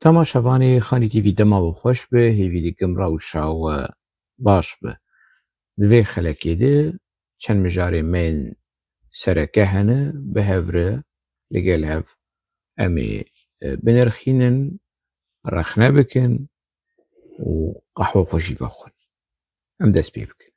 تەماشەوانێ خانی تیڤی دەماوە خۆش بێ هێویری گەمرا و شاوە باش بە divê xelekê de çend mijarê tên sereke hene bihevre li gel hev em ê binirxînin rexne bikin û qehwe xwe jî vexwin em dest pê bikin.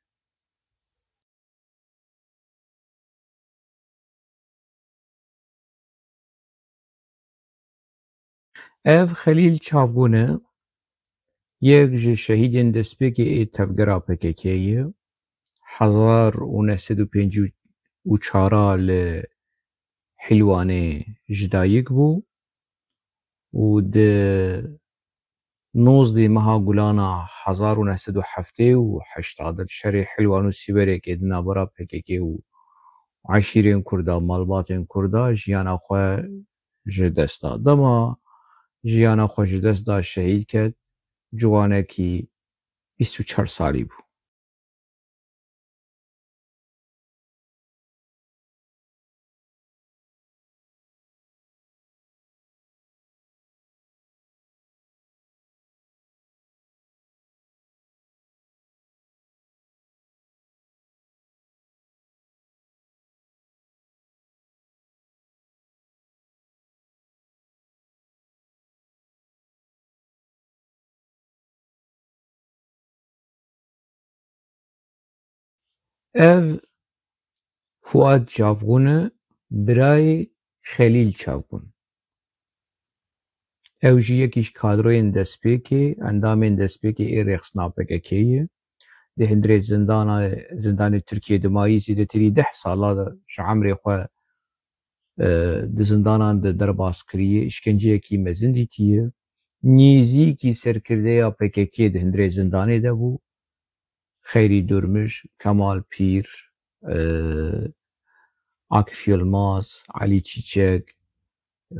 Ev Xelîl Çavgûn e yek ji şehîdên destpêkê ê tevgera PKK'yê ye 1954 li Hîlwanê ji dayîk bû û di 19 meha Gulana 1970 di şerê Hîlwan û Sîwerekê di navbera PKK û eşîrên Kurda malbatên Kurda jiyana xwe ji dest da. Dema jiyana xwe ji dest da şehîd ket ciwanekî 24 salî bû. Ev Fuad Çavgûn e birayê Xelîl Çavgûn. Ew jî yekî ji kadroyên destpêkê endamên destpêkê ê rêxistina PKK'yê ye. Di hundirê zindanê Tirkiye di mayî zêdetirî 10 sala ji emirê xwe di zindanan de derbas kiriye îşkenceyekî mezin dîtiye. Nîzîkî serkirdeya PKK'yê di hundirê zindanê de bû. Xeyrî Durmuş, Kemal Pîr, Akif Yılmaz, Elî Çîçek,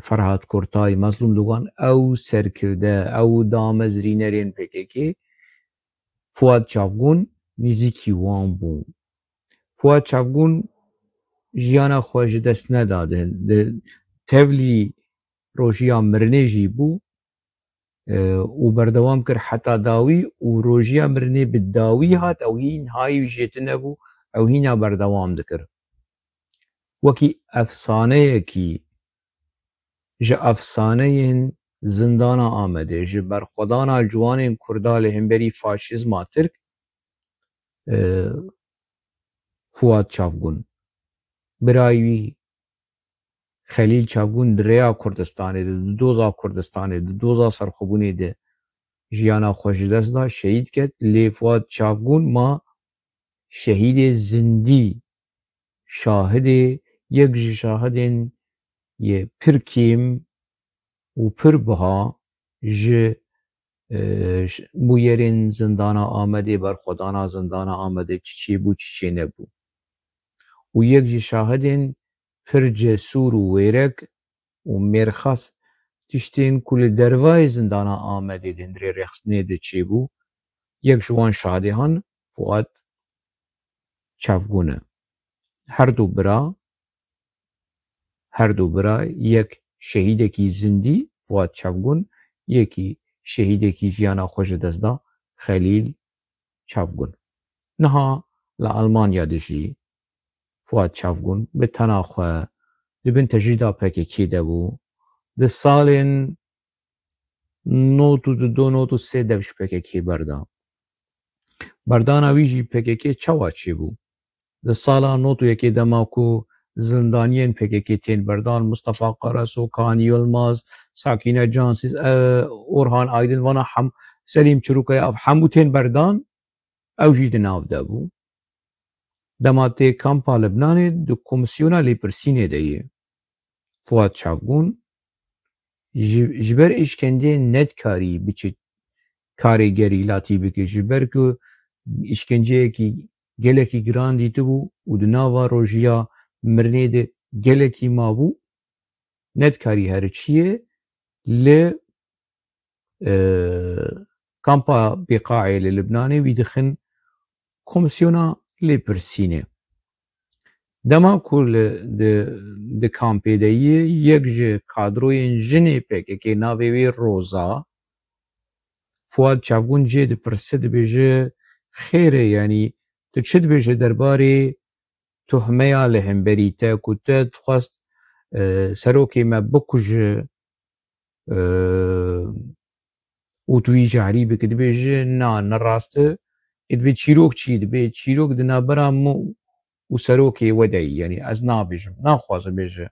Ferhat Kurtay, Mezlûm Dugan ew serkirde ew damezrînerên PKK Fuad Çavgûn nîzîkî wan bû. Fuad Çavgûn jiyana xwe ji dest neda tevlî rojiya mirinê jî bû û berdewam kir heta dawî û rojiya mirinê bi dawî hat ew hîn hayî jêtin nebû ew hîna berdewam dikir. Wekî efsaneyekî ji efsaneyên zindana Amedê ji berxwedana ciwanên Kurda li hemberî faşîzma Tirk Fuad Çavgûn. Birayê wî Xelîl Çavgûn di rêya Kurdistanê de di doza Kurdistanê di doza serxwebûnê de jiyana xwe ji dest da şehîd ket lê Fuad Çavgûn ma şehîdê zindî şahidê yek ji şahidên yê pir kêm û pir biha ji bûyerên zindana Amedê berxwedana zindana Amedê çi çêbû çi çê nebû û yek ji şahidên pir cesûr û wêrek û mêrxas tiştên ku li dervayê zindana Amedê di hundirê rêxistinê de çêbû yek ji wan şahidê han Fuad Çavgûn e. Her du bira yek şehîdekî zindî Fuad Çavgûn yekî şehîdekî jiyana xwe ji dest da Xelîl Çavgûn. Niha li Almanya de jî Fuad Çavgûn bi tena xwe di bin tejrîda PKK de bû. Di salên 92-93 dev ji PKK berda. Berdana wî jî PKK çawa çêbû? Di sala 91 dema ku zindaniyên PKK tên berdan Mustafa Qarasokan, Yılmaz, Sakine Cansîz, Orhan Aydin vana Selîm Çirûkaya ev hemû tên berdan ew jî di nav de bû. Dema tê kampa Libnanê di komisyona lêpirsînê de ye. Fuad Çavgûn ji ber îşkenceyên nedkarî biçe karêgerî latî bike ji ber ku îşkenceyekî gelekî giran dîtibû û di nava rojiya mirinê de gelekî mabû nedkarî herçiyê li kampa Bêqaê li Libnanê wî dixin komisyona lêpirsînê. دما کو د کامپیدهی یک ji kadroyên jinê PKK navê wê Roza Fuad Çavgûn cê dipirse dibêje xêr e yanî tu çi dibêje derbarê tuhmeya li hemberî te ku te dixwast serokê me bikuje û tu wî jarî bike dibêje na nerast e dibê çîrok çî dibê çîrok di navbera min û serokê we de yî yanî ez nabêjim naxwazim bêje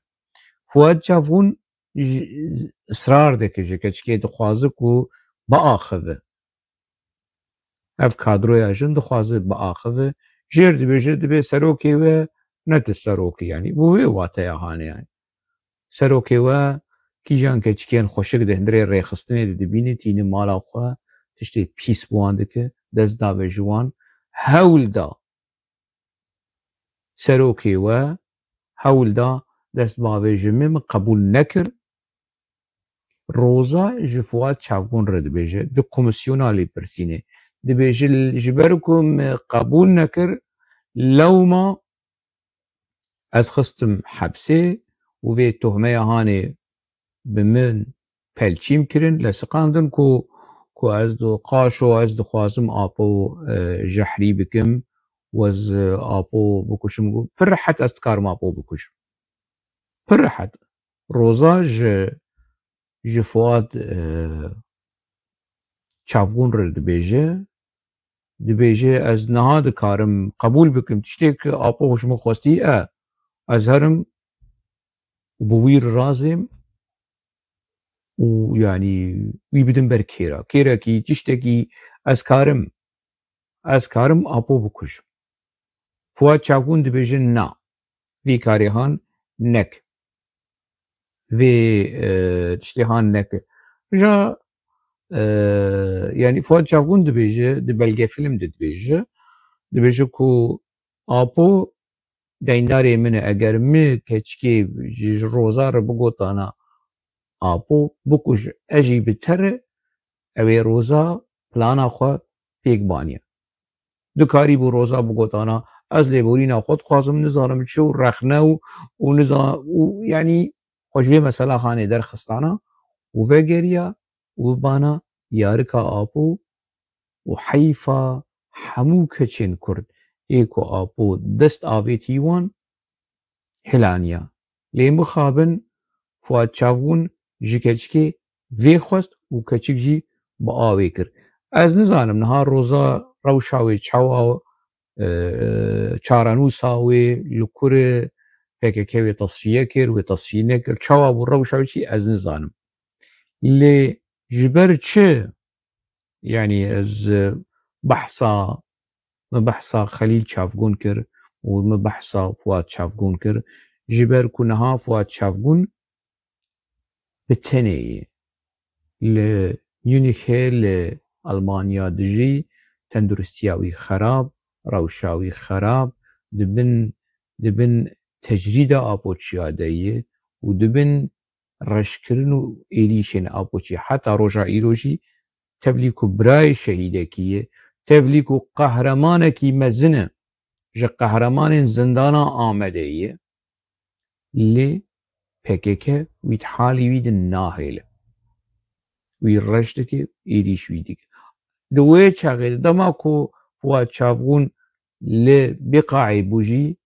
Fuad Çavgûn israr dike ji keçikê dixwaze ku biaxive ev kadroya jin dixwaze biaxive jêr dibêje dibe serokê we ne ti serokê yanî bi wê wateya hane yani serokê we kîjan keçikên xweşik di hundirê rêxistinê de dibîne tîne mala xwe tiştê pîs bi wan dike dest dave ji wan hewl da serokê we hewl da dest bavê ji min qebûl nekir Roza ji Fuad Çavgûn re dibêje di komisyona lêpirsînê dibêje ji ber ku me qebûl nekir lewma ez xistim hebsê û vê tuhmeya hanê bi min pelçîm kirin lesiqandin ku ez qaşo ez dixwazim apo jehrî bikim wez apo bikuşim pir rehet ez dikarim apo bikuşim pir rehet Roza ji Fuad Çavgûn re dibêje ez niha dikarim qebûl bikim tiştê ki apo xweşime xwestî ez herim bi wî razêm û yanî wî bidim ber kêra kêrekî tiştekî ez karim apo bikujim Fuad Çavgûn dibêje na vî karê han neke vê tiştê han neke ja yanî Fuad Çavgûn dibêje di belgefîlim de dibêje ku apo deyndarê min e eger mi keçikê ji Roza re bigotana apo bikuj ez jî bi te re ew ê Roza plana xwe pêk baniye dikarî bi Roza bigotana ez lêborîna xwe dixwazim nizanim çi û rexne û yanî xwe ji vê mesela hanê derxistana û vegeriya û bibana yarika apo û heyfa hemû keçên Kurd ê ku apo dest avêtî wan hilaniya lê mixabin Fuad Çavgûn ji keçikê vê xwest û keçik jî bi avê kir ez nizanim niha Roza rewşa wê çawa çarenûsa wê li kurê PKK wê tesfiye kir wê tesfiye nekir çawa bû rewşa wê çi ez nizanim lê ji ber çi yanî ez behsa Xelîl Çavgûn kir û min behsa Fuad Çavgûn kir ji ber ku niha Fuad Çavgûn bi tenê yê li Munîxê li Almanya dijî tendurustiya wî xerab rewşa wî xerab dibin tecrîda apoçiya de yê û dibin reşkirin û êrîşên apoçî heta roja îro jî tevlî ku birayê şehîdekî ye tevlî ku qehremanekî mezin e ji qehremanên zindana Amedê ye lê PKK wî halî wî de nahêle wî reş dike êrîş wî dike di wê çaxê de dema ku Fuad Çavgûn li Bêqaê bû jî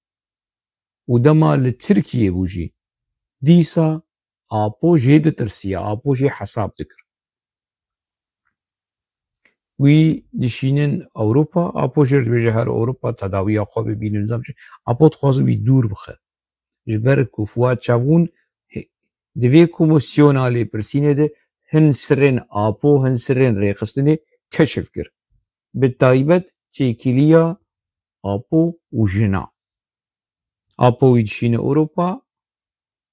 û dema li Tirkiyê bû jî dîsa apo jê ditirsiye apo jê hesab dikir wî dişînin Ewropa apo jê dibêje her Ewropa tedawiya xwe bibîne nizam çi apo dixwaze wî dûr bixe ji ber ku Fuad Çavgûn di vê komisyona lêpirsînê de hin sirên apo hin sirên rêxistinê keşif kir bi taybet çêkiliya apo û jina apo wî dişîne Ewropa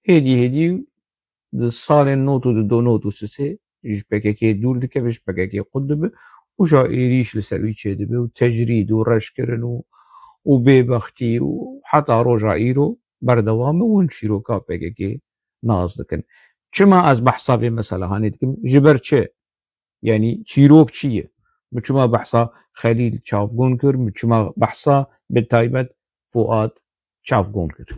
hêdî di salên not û di do not û sisê ji PKK dûr dikeve ji PKK xwe dibe û ja êrîş li ser wî çêdibe û tecrîd û reşkirin û bêbextî û heta roja îro berdewam e hûn çîroka PKK naz dikin çima ez behsa vê mesela hanê dikim ji ber çi yanî çîrok çi ye min çima behsa Xelîl Çavgûn kir min çima behsa bi taybet Fuad çavgûn kir.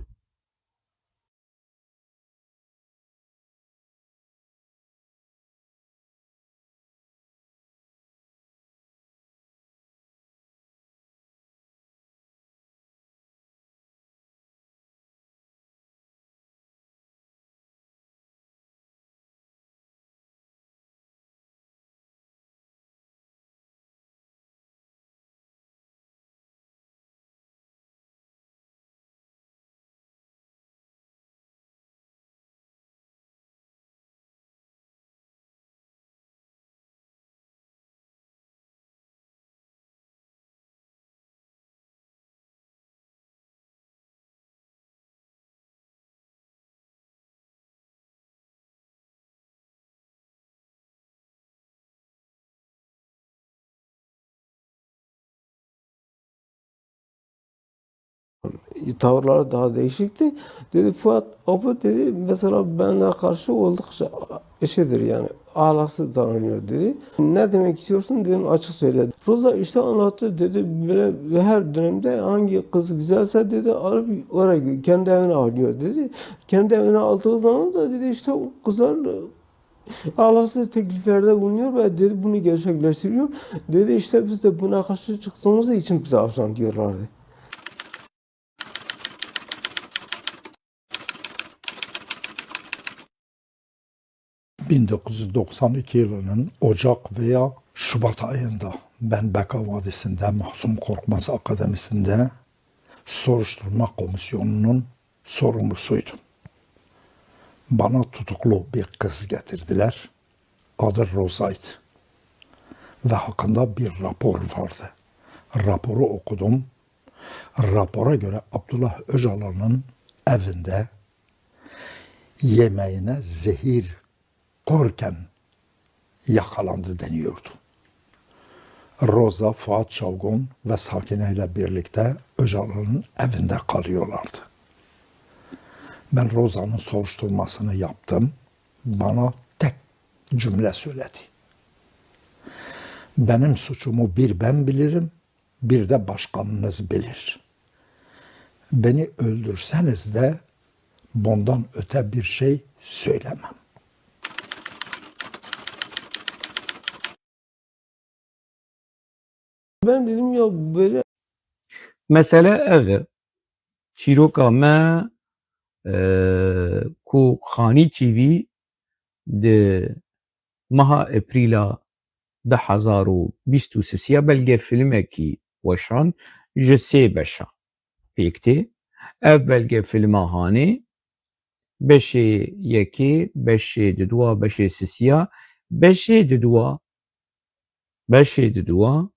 Tavırları daha değişikti. Dedi Fuat abi dedi mesela benimle karşı oldukça şeydir yani ahlaksız davranıyor dedi. Ne demek istiyorsun dedim açık söyle. Roza işte anlattı dedi böyle her dönemde hangi kız güzelse dedi alıp oraya kendi evine alıyor dedi. Kendi evine aldığı zaman da dedi işte o kızlar ahlaksız tekliflerde bulunuyor ve dedi bunu gerçekleştiriyor. Dedi işte biz de buna karşı çıktığımız için bize ajan diyorlardı. 1992 yılının Ocak veya Şubat ayında ben Beka Vadisi'nde Mahsum Korkmaz Akademisi'nde soruşturma komisyonunun sorumlusuydum. Bana tutuklu bir kız getirdiler. Adı Roza'ydı. Ve hakkında bir rapor vardı. Raporu okudum. Rapora göre Abdullah Öcalan'ın evinde yemeğine zehir korken yakalandı deniyordu. Roza, Fuat Çavgûn ve Sakine ile birlikte Öcalan'ın evinde kalıyorlardı. Ben Roza'nın soruşturmasını yaptım. Bana tek cümle söyledi. Benim suçumu bir ben bilirim, bir de başkanınız bilir. Beni öldürseniz de bundan öte bir şey söylemem. Ben dedim ya böyle Mesele ev e. Çîroka me ku xanî çîvî di meha Eprîla 2023 belge filmekî weşand ji 3 beşa pêk tê. Ev belge filma hanê beşê yekê, beşê di duwa, beşê sisiya, beşê di duwa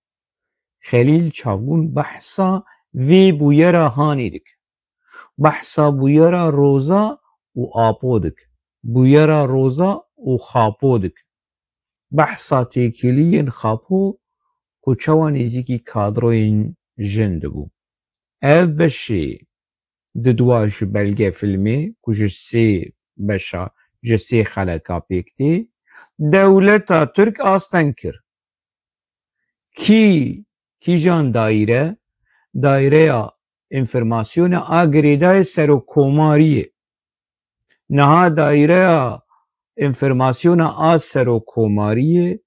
Xelîl Çavgûn behsa vê bûyera hanê dik. Behsa bûyera Roza û Apo dik. Bûyera Roza û Xapo dik. Behsa têkiliyên Xapo ku çawa nêzîkî kadroyên jin dibû. Ev beşê di duwa ji belge filmê ku ji 3 beşa ji 3 xeleka pêk tê, dewleta Tirk asten kir. Kîjan daîre? Daireya Enformasyona a Girêdayê Serokkomariyê. Niha daireya Enformasyona a Serokkomariyê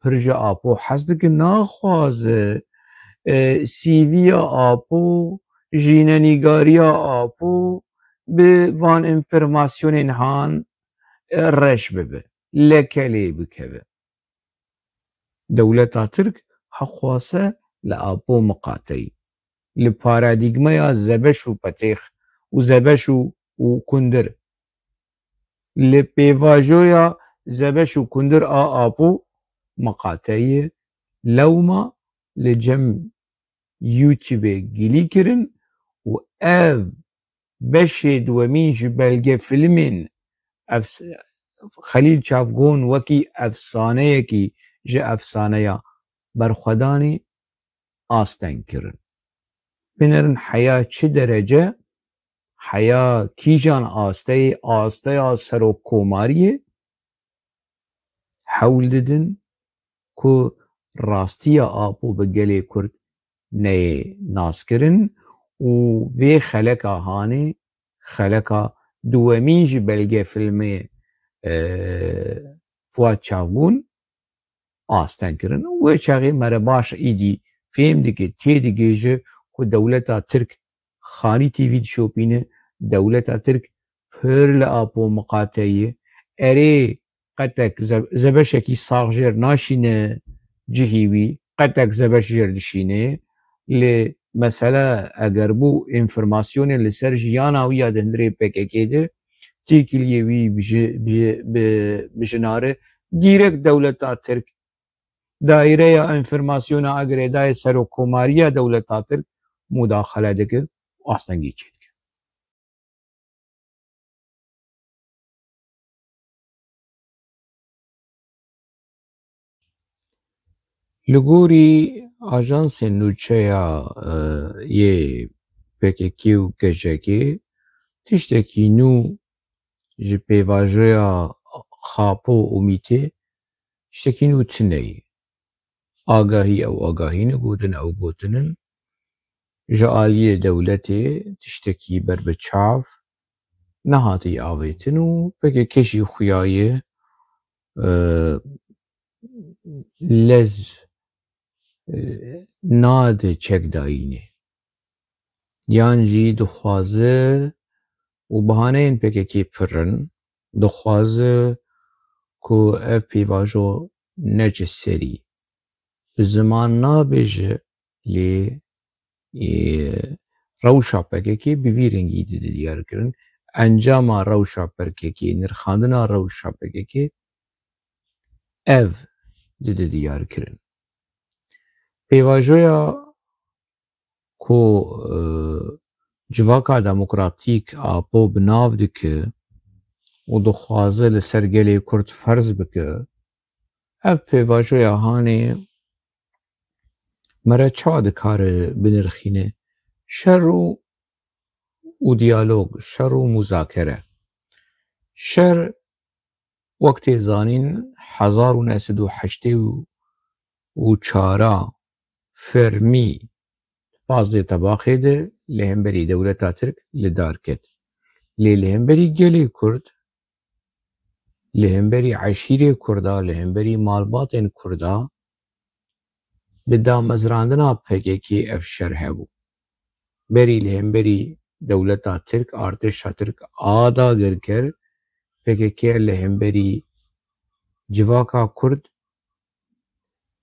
pir ji Apo hez dikin naxwaze CVya Apo, jînenîgariya Apo bi van enformasyonên han reş bibe. Lekelê bikeve. Dewleta Tirk hexwase li Apo miqateyî. Li paradîgmeya zebeş û petêx û zebeş û kundir. Li pêvajoya zebeş û kundir a Apo miqateyî lewma li cem YouTubeê gilî kirin û ev beşê duwemîn ji belge filmên Xelîl Çavgûn wekî efsaneyekî ji efsaneya berxwedanê asten kirin. Binêrin heya çi derece heya kîjan asteyê asteya serokkomariyê hewl didin ku rastiya Apo bi gelê Kurd neyê naskirin و وی خلقا هاني خلقا دوامين جي بلغي فيلمي فواد چاوبون آستن کرن و چاقی مره باش ایدی فهم دیگه تی دیگه جه که دولتا ترک خانی تیوی شوپینه دولتا ترک پر لآپو مقاطعی اره قطعك زبشكي صاغجر ناشينه جهيوي قطعك زبشجر دشينه لمسألة اگر بو انفرماسيون لسر جيانا ويا دهندري PKK ده تيكليوي بجناره ديرك دولتا ترك دائره انفرماسيون اگر دای سر کوماریا دولتا ترک مداخله دکه آستنگی چید لگوری آژانس نوچه‌یا یه PKK و گجگی تشتکی نو جی پیواژویا خاپو امیته تشتکی نو تنهی آگاهی او آگاهی نگودن او گوتنن جعالی دولتی تشتکی بر بچاف نهاتی آویتن و PKK خویای لز ناد چک داینه یان جی دخوازه و بهانه این PKK پرن دخوازه که اف پیواجو نجس سری بزمان نابجه لی روشا PKK بویرنگی دیار کرن انجام روشا PKK نرخاندنا روشا PKK ev دیار کرن پیواژویا کو جواکا دموکراتیک آپو بناو دکه و دخوازه لسرگلی کرد فرض بکه اف پیواژویا هانه مره چا دکار بنرخینه شر و دیالوگ شر و مذاکره شر وقتی زانین 1984 فرمی بازده طباقه ده لهمبری دولتا ترک لدار کد لهمبری گلی کرد لهمبری عشیره کردا لهمبری مالبات کردا بدا مزراندنا PKK اف شرح بو بری لهمبری دولتا ترک ارتش ترک آدا گرکر PKK لهمبری جواکا کرد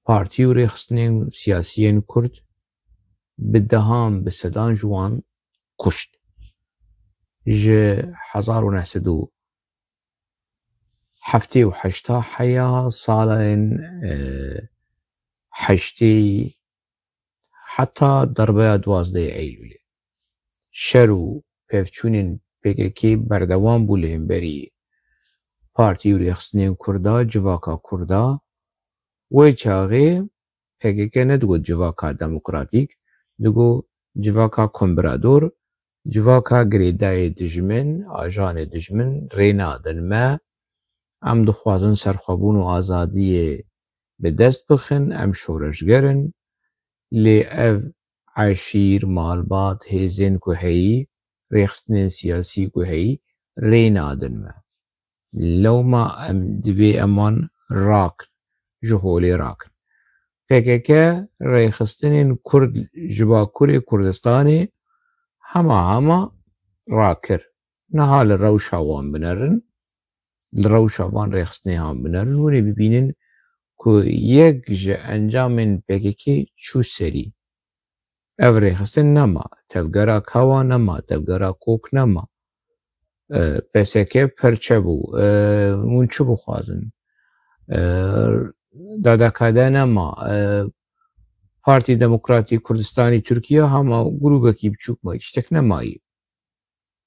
پارتی و ریخستنین سیاسیین کرد بدهام بسدان جوان کشت جه 1978 حیا سالين حشتي حتى ضربه 12 ايلول شرو پفچونین PKK بردوام بولهم بری پارتی و ریخستنین کردا جواکا کردا و چاغه PKK ندگو جواکا دموکراتیک دگو جواکا کمبرادور جواکا گریدای دجمن آجان دجمن رینا دنما ام دخوازن سرخوابون و آزادی به دست بخن ام شورشگرن لی او عشیر مالبات هیزن که هی ریخستن سیاسی که هی رینا دنما لو ما ام دوی امان راک جهولی راکن PKK ریخستن کرد جباکوری کردستانی هما راکر نها لروشا وان بنرن لروشا وان ریخستنی هم بنرن و ببینن که یک جه انجام PKK چو سری او ریخستن نما تفگرا کوا نما تفگرا کوک نما PKK پرچه بو اون چو بخوازن دادکاده نما پارتی دموکراتی کردستانی ترکیه هما گروه کی بچوک ما اشتک نمایی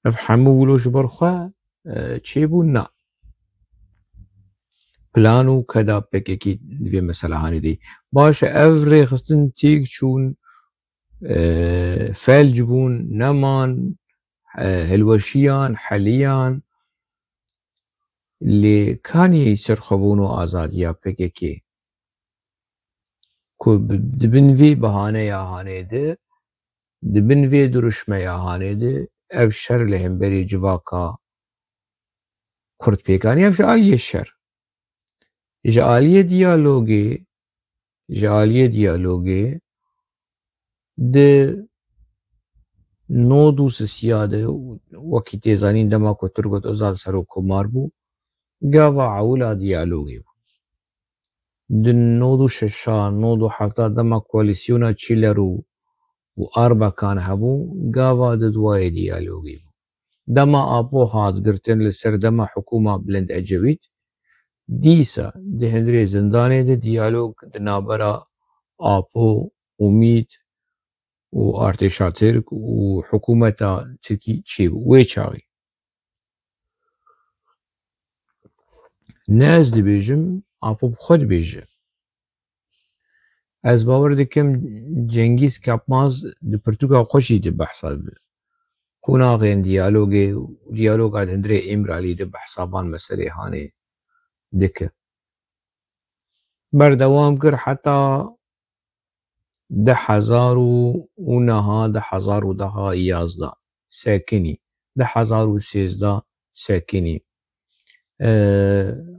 همه ولوش برخوا چه بو نه پلانو کدا PKK دوی مسئله هانی دی باشه او ریخستن تیگ چون فلج بون نمان هلوشیان حلیان لی کانی سرخبون و آزادیا PKK که دبن وی بهانه یا هانه ده دبن في درشميا هاني دي اف شر لهم بري جواكا كرد بيكاني اف آلية الشر آلية ديالوغي دي نودوس السيادة وكي تيزانين دما كو ترغت ازاد سرو كمار بو قاوا عولا ديالوغي دن نودو ششان نودو حتى دما كواليسيونا تشيلرو واربا كان هبو قاوا دواي ديالوغي دما ابو هات قرتن لسر دما حكومة بلند اجويت ديسا دي هندري زنداني دي ديالوغ دنابرا ابو وميت وارتشا ترك وحكومة تركي تشيبو ويشاغي ناس دي بيجم ابو بخود بيجم از باور دكم جنگيز كابماز دي برتوغا خوشي دي بحثا كونا غين ديالوغ عاد هندري امرالي دي بحثابان مسألة هاني دكه بردوام كر حتى 10,000 10,011 ساكني 10,013 ساكني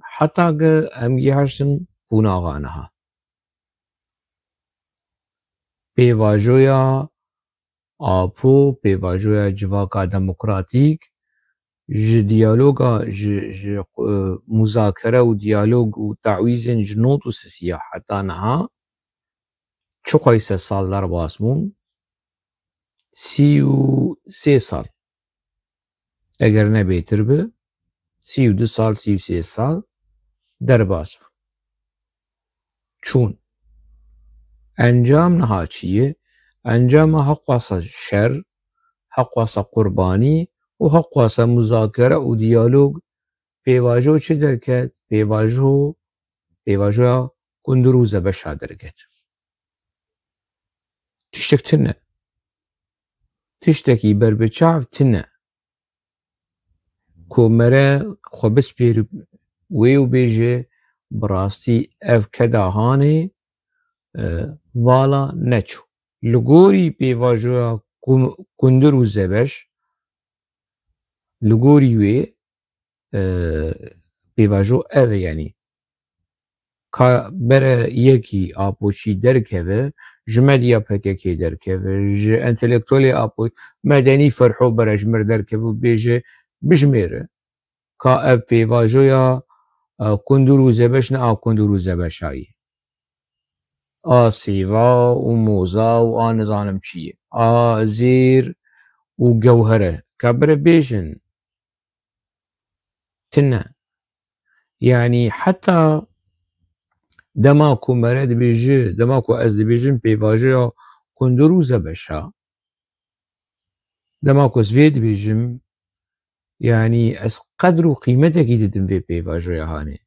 حتى امجي هاشن كونا غانها بيواجويا آپو بيواجويا جواكا ديمقراطيك ج ديالوغا ج مذاكرة و ديالوغ و تعويزن جنوط و سياسة حتى نها چوقای 3 سال در باسمون 33 سال اگر نه بهتر به 32 سال 33 سال در باسمون چون انجام نها چیه انجام حق واسه شر حق واسه قربانی و حق واسه مذاکره و دیالوگ پیواجو چه درکت پیواجو کندروز بشا درکت تشتك تنه تشتكي بربچاف تنه كو مرا خبس بير ويو بيجي براستي اف كدا هاني والا نچو لغوري بيواجو كندرو زبش لغوري وي بيواجو اف يعني کا بره یکی آپوچی درکه جمدیا پککی درکه ج انتلکتولی آپو مدنی فرحو برش مر درکه و بیجه بجمره کا اف پیواجویا کندرو زبش نه کندرو زبشایی سیوا و موزا و نظام چیه زیر و جوهره کبر بیجن تنه يعني حتى دماكو مراد بيجي دماكو از بيجن بيواجه كندروز بشا دماكو سويد بيجم يعني از قدر وقيمتك يددن في بيواجه هاني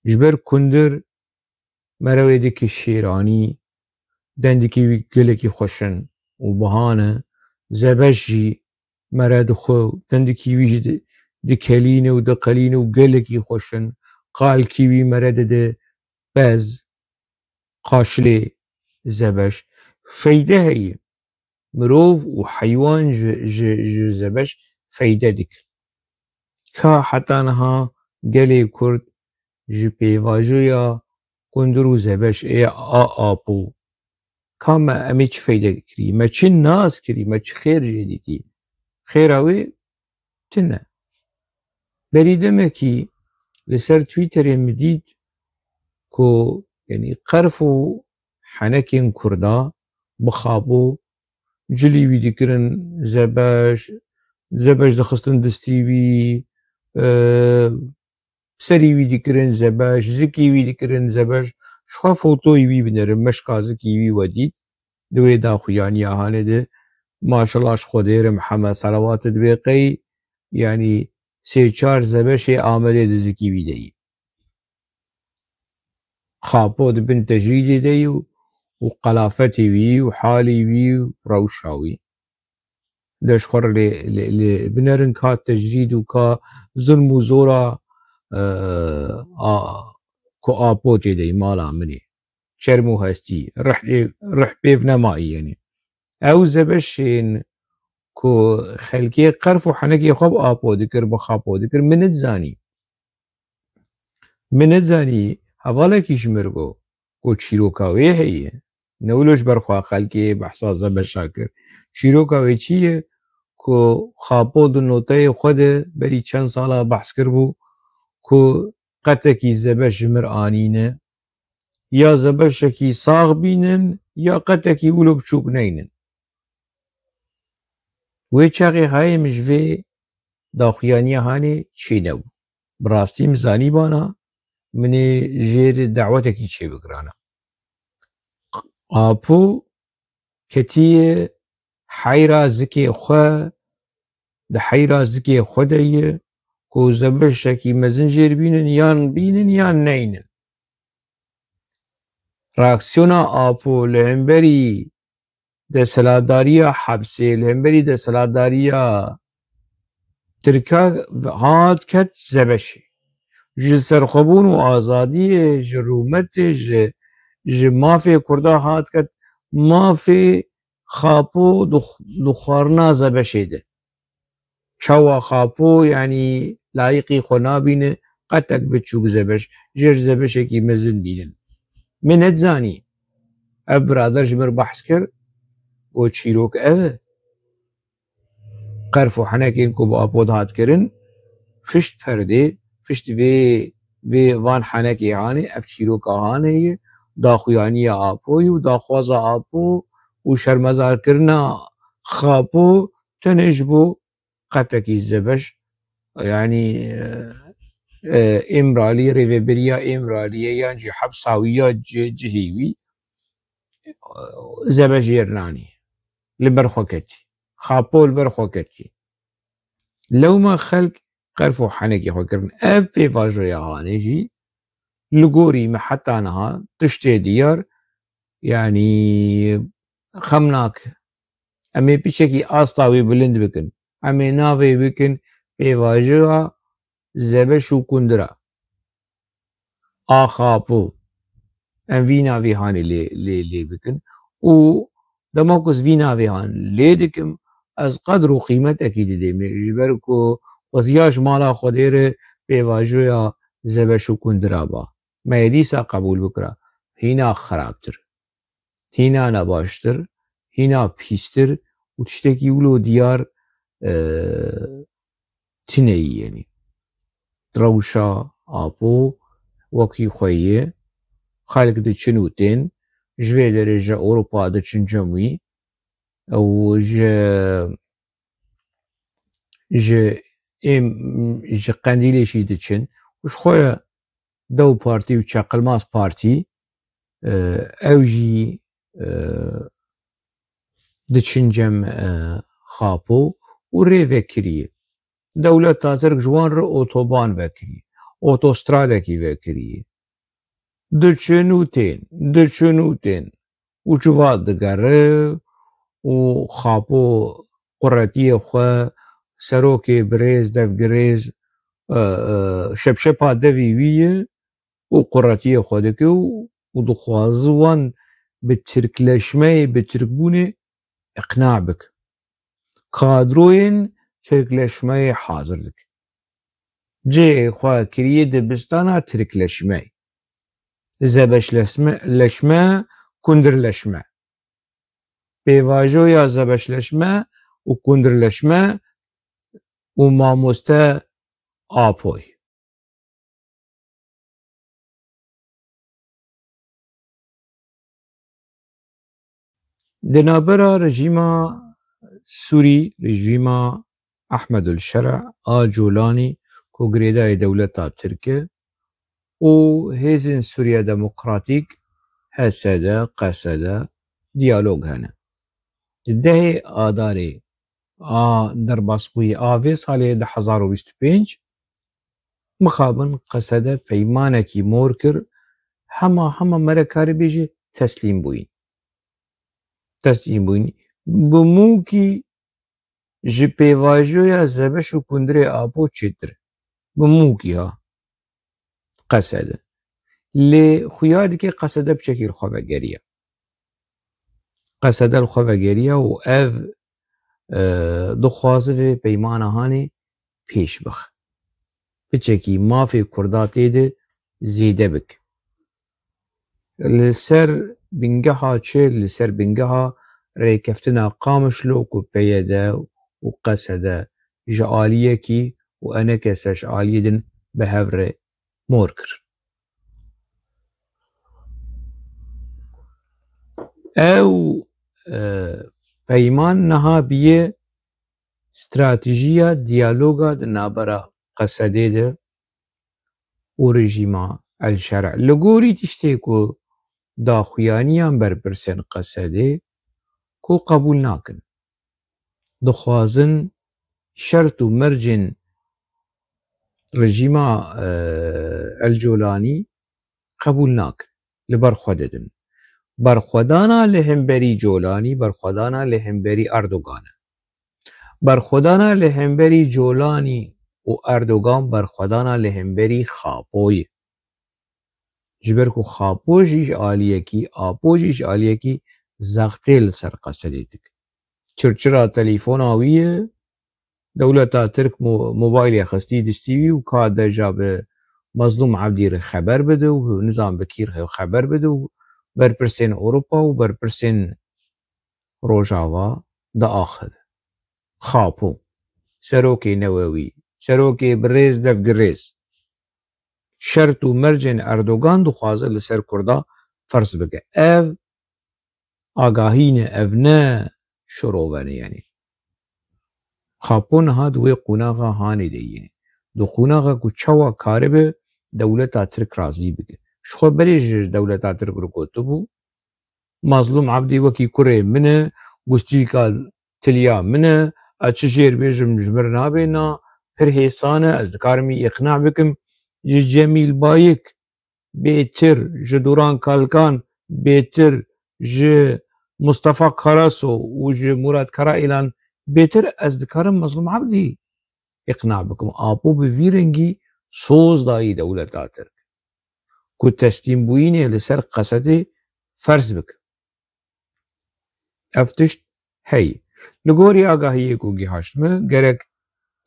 جبر كندر مرويدك الشيراني دندكي قلكي خوشن وبهانه زبشي مراد خو دندكي ويجي دكالينه ودقالينه وقلكي خوشن قال كيوي مراد ده باز قاشلي زبش فايدة هي مروف وحيوان ج زبش فايدة ديك كا حتى نها قلي كرد ج بيواجويا كندرو زبش آبو كاما اميش فايدة كري ما چن ناس كري ما چ خير جديدي خير اوي تنه بريدمكي لسر تويتر مديد كو يعني قرفو حنكين كردا بخابو جلي ويدكرن زباش دخستن دستيوي سري ويدكرن زباش زكي ويدكرن زباش شخا فوتو يوي بنرم مشكا زكي وي وديد دوي داخو يعني اهانه ده ما شاء الله شخو دير محمد صلوات دبيقي يعني 3-4 زباش عامله ده زكي ويدي خابو دبن تجريدي دي وقلافتي وي وحالي وي وروشاوي داش خور لي بنرن كا تجريد وكا ظلم وزورا كو آبوتي دي مالا مني شرمو هستي رح بيفنا ماي يعني او زبشين كو خلقي قرف و حنكي خب آپو دكر بخاپو دكر منت زاني هوالا كيش مرگو كو چيروكاوي هي نولوش برخوا خلقي بحثا زبشاكر چيروكاوي چيه كو خاپو دو نوتاي خود بري چند سالا بحث کربو كو قتكي زبش جمر آنينه يا زبشكي صاغ بينن يا قتكي ولو بچوك نينن وی چاقی های مجوی داخویانی هانی چی نبو براستی مزانی بانا منی جیر دعوتکی چی بگرانا آپو کتی حیرا زکی خواه ده حیرا زکی خودهیه کو زبشکی مزن جیر بینن یان نینن راکسیونا آپو لهمبری ده سلاداریا حبسی لهمبری ده سلاداریا ترکا هات کت زبشی ji serxwebûn û azadiyê ji rûmetê ji mafê Kurda hat ket mafê xapo di xwarina zebeşê de çawa xapo yanî layiqî xwe nabîne qetek biçûk zebeş jê ji zebeşekî mezin bînin min net zanî ev birader ji mir behs kir got çîrok ev e qerf û henekên ku bi apo de hat kirin pişt perdê pişt vê van henekê hanê ev çîroka hane ye daxuyaniya apoyî û daxwaza apo û şermezarkirina xapo tenê ji bo qetekî zebeş yanî êmralî rêveberiya êmraliyê yan jî hebsa wî ya cihê wî zebeş jêr nanî li ber xwe ketî xapo li ber xwe ketî lewma xelk qerf û henekê xwe kirin ev pêvajoya hanê jî li gorî me heta niha tiştê diyar yanî xem nake em ê pîçekî asta wî bilind bikin em ê navê bikin pêvajoya zebeş û kundira a xapo em vî navê hanê lê bikin û dema ku ez vî navê han lê dikim ez qedr û qîmetekî didême ji ber ku xweziya ji mala Xwedê re pêvajoya zebeş û kundira ba me yê dîsa qebûl bikira hîna xerabtir hîna nebaştir hîna pîstir û tiştekî wilo diyar tineyî yenî rewşa apo wekî xwe ye xelk diçin û tên ji vê derê ji Ewropa diçin cem wî ew ji Qendîlê jî diçin ji xwe ye Dew Partî û Çaqilmaz Partî ew jî diçin cem xapo û rê vekiriye dewleta Tirk ji wan re otoban vekiriye otostradekî vekiriye diçin û tên û civa digere û xapo quretiyê xwe serokê birêz devgirêz şepşepa devî wî ye û quretiyê xwe dike û dixwaze wan bi tirkleşmeyê bi tirkbûnê iqna bike kadroyên tirkleşmeyê hazir dike cihê xwe kiriye dibistana tirkleşmeyê zebeşleşme kundirleşme pêvajoya zebeşleşme û kundirleşme û mamoste apoy di navbera rejîma Sûrî rejîma Ehmedulşerê a Colanî ku girêdayê dewleta Tirk e û hêzên Sûriya Demokratîk HSD QSD diyalog hene di dehê adarê a derbasbûyî a vê salê 2025 mixabin QSD peymanekî mor kir hema mere karî bêje teslîm bûyîn bi mûkî ji pêvajoya zebeş û kundirê apo çêtir bi mûkî ha QSD lê xuya dike QSD biçekî xwe vegeriya قەسەدە خۆ vegeriya û ev dixwaze vê peymana hanê pêş bixe. Piçekî mafê Kurda tê de zêde bike. Li ser bîngeha çi li ser bîngeha rêkeftina Qamişlo ku PYD û Qesede ji aliyekî û enekese ji aliyê din bi hev re mor kir. Ew peyman niha bîye stratêjiya diyaloga di navbera Qesedê de û rejîma Elşerع. Li gorî tiştê ku daxuyaniyan berpirsên Qesedê ku qebûl nakin. Dixwazin şert û mercên rejîma Elcolanî qebûl nakin. Li ber xwe didin. Berxwedana li hemberî Colanî berxwedana li hemberî Erdogan e. Berxwedana li hemberî Colanî û Erdogan berxwedana li hemberî Xapo ye. Ji ber ku Xapo jî ji aliyekî Apo jî ji aliyekî zextê li ser Qesedê dike. Çirçira telîfona wî ye dewleta Tirk mobaylê xistî distî wî û ka deja bi Mazlûm Ebdî re xeber bide û nizam bikîr xeber bide û berpirsên Ewropa û berpirsên Rojava diaxivin. Xapo serokê Newewî serokê bi rêz devgirêz şert û mercên Erdogan dixwaze li ser Kurda ferz bike. Ev agahî ne ev ne şirovenê yanî. Xapo niha di wê qunaxa hanê de yê. Di qunaxa ku çawa karibe dewleta Tirk razî bike. Ji xwe berê ji dewleta Tirk re gotibû Mazlûm Ebdî wekî kurê min e gustîlka tiliya min e ez çi jêr bêjim ji mir nabêna pir hêsan e ez dikarim wî iqna bikim ji Cemîl Bayik bêtir ji Duran Kalkan bêtir ji Mustafa Karaso û ji Murad Karaîlan bêtir ez dikarim Mazlûm Ebdî iqna bikim. Apo bi vî rengî soz dayî dewleta Tirk ku teslîmbûyînê li ser Qesedê ferz bike. Ev tişt heye. Li gorî agahiyê ku gîhaştime gerek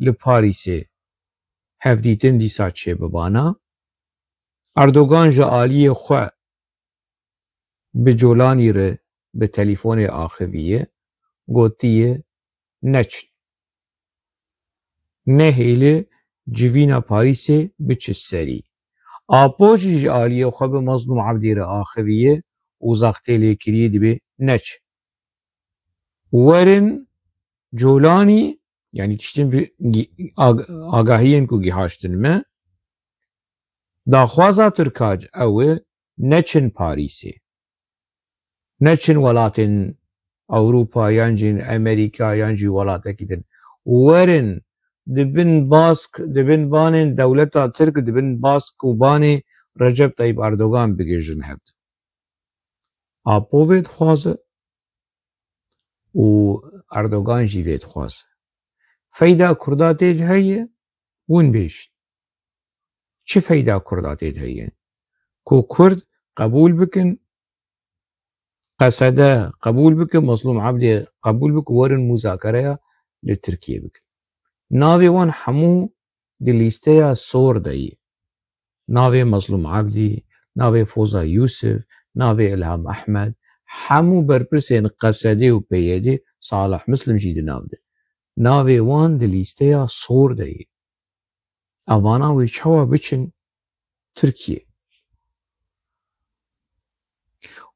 li Parîsê hevdîtin dîsa çêbibana Erdogan ji aliyê xwe bi Colanî re bi telîfonê axiviye gotiye neçin. Nehêle civîna Parîsê biçe serî. Apo jî ji aliyê xwe bi Mazlûm Ebdî re axiviye û zextê lêkiriyê dibe neçin. Werin Colanî yanî tiştên agahiyên ku gîhaştin me daxwaza Tirka ew e neçin Parîsê. Neçin welatên Ewropa yan jî Amerîka yan jî welatekî din. Werin dibin bask dibin banên dewleta Tirk dibin bask û banê Recep Tayyip Erdogan bigêjin hev. Apo vê dixwaze û Erdogan jî vê dixwaze. Feyda Kurda tê de heye hûn bêjin. Çi feyda Kurda tê de heye? Ku Kurd qebûl bikin Qesede qebûl bike Mazlûm Ebdî qebûl bike werin mûzakereya li Tirkiye bikin. Navê wan hemû di lîsteya sor de ye. Navê Mazlûm Ebdî, navê Foza Yûsif, navê İlham Ehmed hemû berpirsên Qesedê û PYD Salih Muslim jî di nav de. Navê wan di lîsteya sor de ye. Evana wê çawa biçin Tirkiye.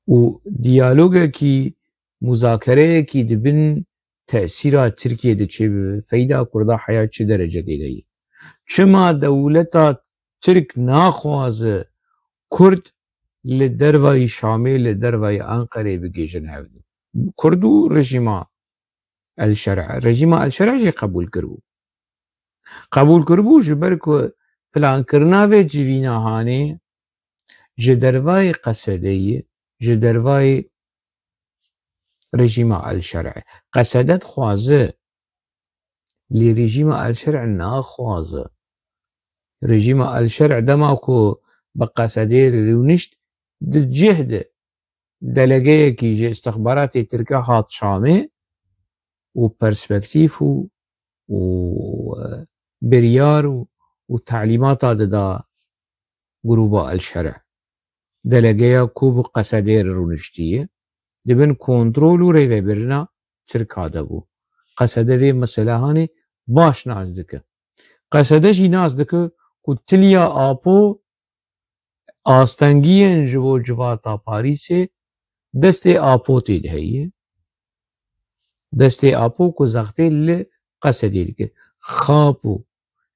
û diyalogekî mûzakereyekî dibin tesîra Tirkiyeyê de çêbibe feyda Kurda heya çi derecedê de ye. Çima dewleta Tirk naxwaze Kurd li dervayî Şamê li dervayî Enqereyê bigêjin hev. Kurd û rejîma Elşerع. Rejîma Elşerع jî qebûl kiribû. Qebûl kiribû ji ber ku plankirina vê civîna hanê ji dervayê Qesedeyê ji dervayê rejîma Elşerع. Qesede dixwaze lê rejîma Elşerع naxwaze. Rejîma Elşerع dema ku bi Qesedê rûnişt di cih de دەلەگەیەکی ژێ استخباراتی ترکە هات شامێ و پەرسپەکتیف و بریار و تعلیماتا دەدا گروبە ئەلشەرە دەلەگەیە کوب قەسەدێر ڕوونشتیە دەبن کۆنترۆل و ڕێوەبرنا ترکا دەبوو قەسەدە vê meselehanê baş nas dike qesede jî nas dike ku tiliya apo astengiyên ji bo civata Parîsê destê apotê diheye destê apo ku zextê li qesedê dike xap û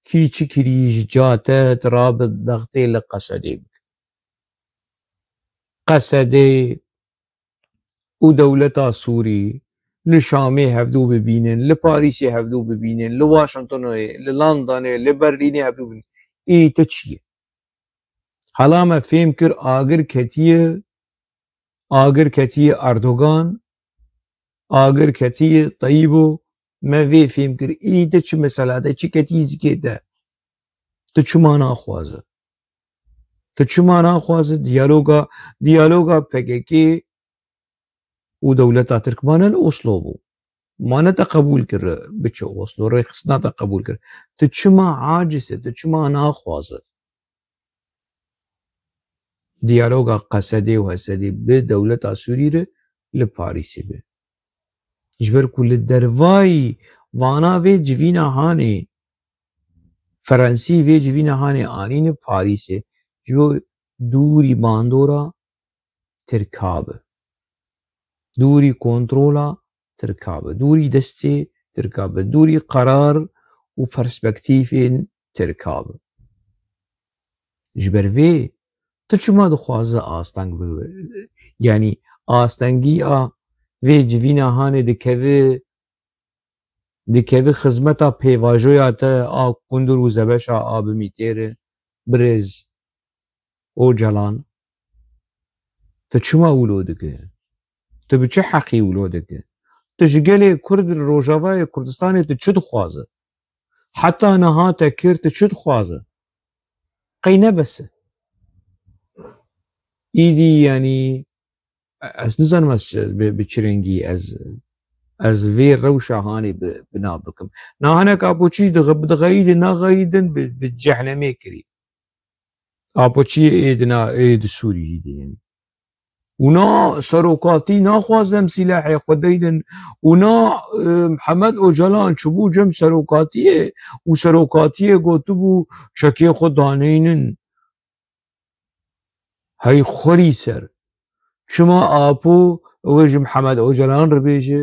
kî çi kirî ji ca te rabe dextê li qesedê bike qesedê û dewleta Sûrî li Şamê hevdû bibînin li Parîsê hevdû bibînin li Washingtonê li Londonê li Berlînê hevdû bibînin ê te çi ye hela me fêm kir agir ketiye Erdogan agir ketiye Tayyîbo me vê fêm kir ê te çi mesele te çi ketî zikê te tu çima naxwaze tu çima naxwaze diyaloga PKK û dewleta Tirkmane li Oslo bû mane te qebûl kir biçe Oslo rêxistina te qebûl kir tu çima acîse tu çima naxwaze diyaloga qesedê û hesedê bi dewleta Sûrî re li Parîsê be ji ber ku li dervayî vana vê civîna hanê Frensî vê civîna hanê anîne Parîsê ji bo dûrî bandora Tirka be dûrî kontrola Tirka be dûrî destê Tirka be dûrî qerar û perspektîfên Tirka be ji ber vê tu çima dixwaze asteng bibe yanî astengiya vê civîna hanê dikeve xizmeta pêvajoya te a kundir û zebeşa a Bimîtêrê Birêz Ocalan tu çima wilo dike tu bi çi heqî wilo dike tu ji gelê Kurd li Rojavayê Kurdistanê tu çi dixwaze heta niha te kir tu çi dixwaze qey nebese îdî yanî ez nizanim ez bi çi rengî ez vê rewşa hanê bina bikim nahinek apoçî diğeyîdin naxeyîdin bi cehennemê kirî apoçiyê ê di Sûrî jî de yanî û na serokatî naxwazem silahê xwe deydin û na Mihemed Ocalan çûbû cem serokatiyê û serokatiyê gotibû çekê xwe daneynin hey xwerî ser çima apo wê ji Mihemed Ocalan ribêje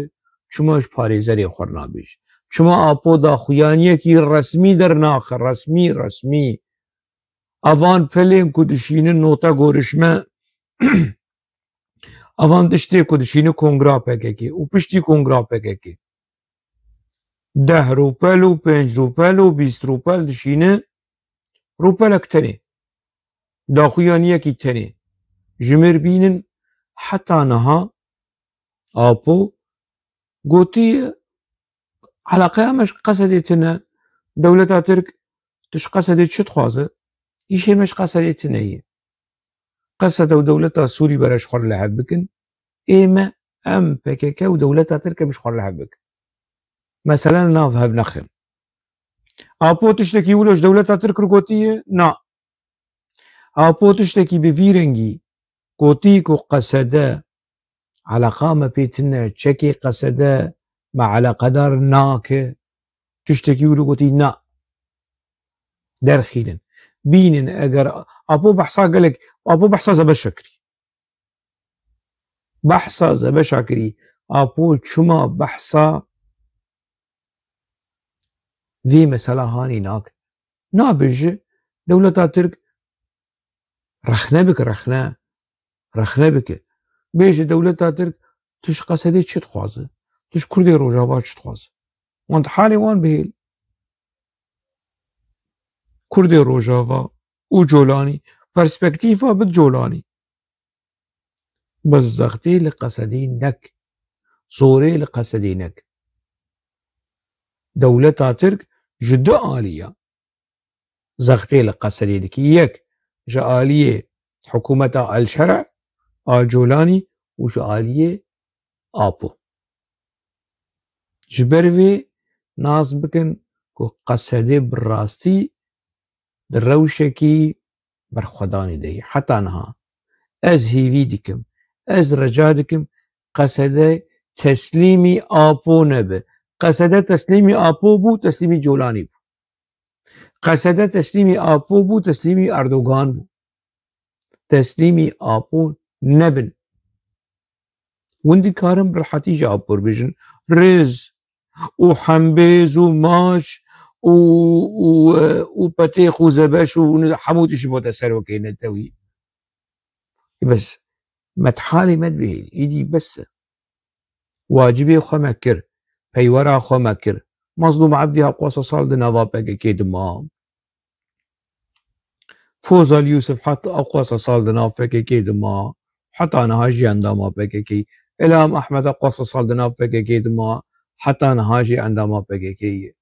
çima ji parêzerê xwe nabêje çima apo daxuyaniyekî resmî dernaxe resmî avan pelên ku dişînin nota gorişme avan tiştê ku dişîne kongra PKK û piştî kongra PKK 10 rûpel û 5 rûpel û 20 rûpel dişîne rûpelek tenê daxuyaniyekî tenê ji mêr bînin heta niha apo gotiye eleqeya me ji qesedê tune dewleta Tirk tu ji qesedê çi dixwaze îşê me ji qesedê tune ye qeseda û dewleta Sûrî bere ji xwe re li hev bikin ême em PKK û dewleta Tirk em ji xwe re li hev bikin meselen nav hev nexin apo tiştekî wilo ji dewleta Tirk re gotiye na apo tiştekî bi vî rengî gotî ku qesede eleqa me pê tune çekê qesede me eleqedar nake tiştekî wilo gotî na derxînin bînin eger apo behsa gelek apo behsa zebeşa kirî behsa zebeşa kirî apo çima behsa vê mesela hanî nake nabêje dewleta Tirk rexne bike rexne bike bêje dewleta Tirk tu ji qesedê çi dixwaze tu ji Kurdê Rojava çi dixwaze wan halê wan bihêl Kurdê Rojava û Colanî perspektîfa bi Colanî bes zextê li qesedê nek zorê li qesedê nek dewleta Tirk ji du aliya zextê li qesedê dikî yek ji aliyê hikûmeta Elşere a Colanî وش آلية آبو جبروي ناس بكن كو قصده براستي دروشكي برخداني دي حتى نها از هيفي ديكم از رجا ديكم قصده تسليمي آبو نبه قصده تسليمي آبو بو تسليمي جولاني بو قصده تسليمي آبو بو تسليمي أردوغان بو تسليمي آبو نبن وندي كارم برحتي جاب بيجن رز وحنبيز وماش وبطيخ وزبش وحموتش بوتسر وكينا توي بس متحالي مدبهيل ايدي بس واجبي خو مكر بيورا خو مكر مظلوم عبدها قوصة صال دنا كي دمام فوزا اليوسف حتى قوصة صال دنا كي دمام حتى انا هاجي عندما كي إلهام أحمد قوصة صال دنا كي دمام حتى انا هاجي عندما كي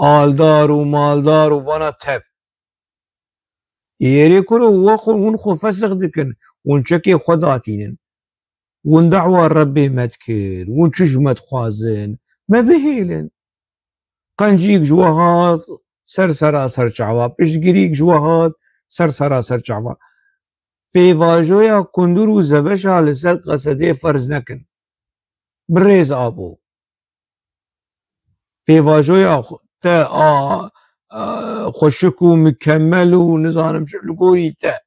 آلدار ومالدار وفانا تب يري كرو ونخو فسخ دكن ونشكي خداتين وندعوى ربي متكر ونشجمت خوازن ما بهيلن قنجيك جوهات سرسرا سرچعوا پشتگیریک جوهات سرسرا سرچعوا پیواجویا کندور و زبشا لسر قصده فرض نکن بريز آبو پیواجویا تا خوشك ومكمل ونظام لقوري تا